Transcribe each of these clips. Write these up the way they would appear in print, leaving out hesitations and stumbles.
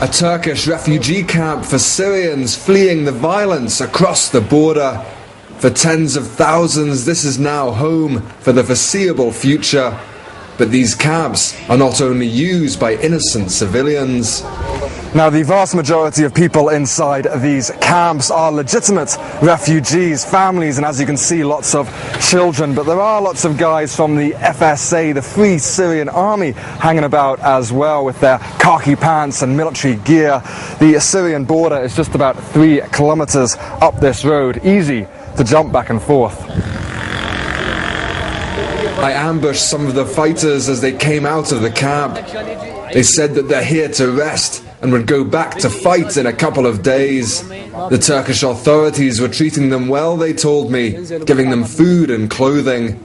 A Turkish refugee camp for Syrians fleeing the violence across the border. For tens of thousands, this is now home for the foreseeable future. But these camps are not only used by innocent civilians. Now, the vast majority of people inside these camps are legitimate refugees, families, and as you can see, lots of children. But there are lots of guys from the FSA, the Free Syrian Army, hanging about as well with their khaki pants and military gear. The Syrian border is just about 3 kilometers up this road, easy to jump back and forth. I ambushed some of the fighters as they came out of the camp. They said that they're here to rest and would go back to fight in a couple of days. The Turkish authorities were treating them well, they told me, giving them food and clothing.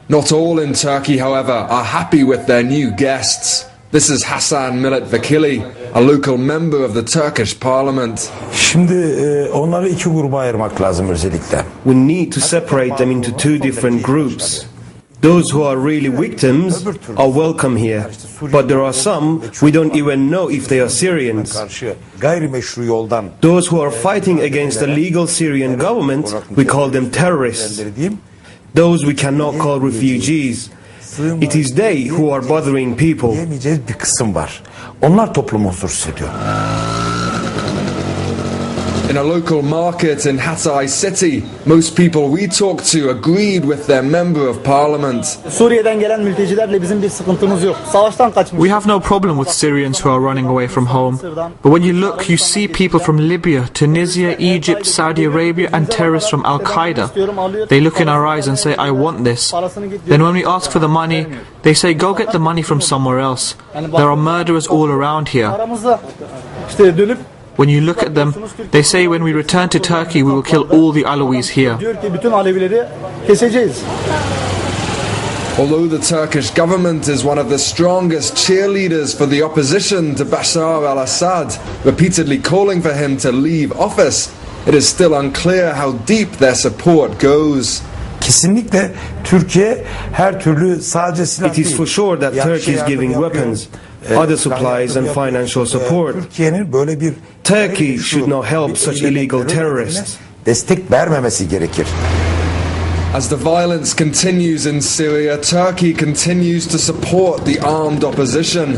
Not all in Turkey, however, are happy with their new guests. This is Hasan Milletvekili, a local member of the Turkish parliament. Şimdi onları 2 gruba ayırmak lazım özellikle. We need to separate them into 2 different groups. Those who are really victims are welcome here, but there are some we don't even know if they are Syrians. Those who are fighting against the legal Syrian government, we call them terrorists. Those we cannot call refugees. It is they who are bothering people. Onlar toplumu huzursuz ediyor. In a local market in Hatayi city, most people we talked to agreed with their member of parliament. We have no problem with Syrians who are running away from home. But when you look, you see people from Libya, Tunisia, Egypt, Saudi Arabia and terrorists from Al-Kájdu. They look in our eyes and say, I want this. Then when we ask for the money, they say, go get the money from somewhere else. There are murderers all around here. When you look at them, they say when we return to Turkey we will kill all the Alawis here. Although the Turkish government is one of the strongest cheerleaders for the opposition to Bashar al-Assad, repeatedly calling for him to leave office, it is still unclear how deep their support goes. Kesinlikle Türkiye her türlü sadece silah It is for sure that Turkey is giving weapons, other supplies and financial support. Turkey should not help such illegal terrorists. Destek vermemesi gerekir. As the violence continues in Syria, Turkey continues to support the armed opposition.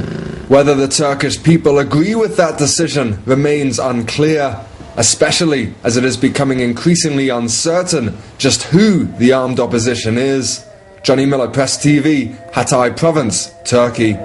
Whether the Turkish people agree with that decision remains unclear, especially as it is becoming increasingly uncertain just who the armed opposition is. Johnny Miller, Press TV, Hatayi Province, Turkey.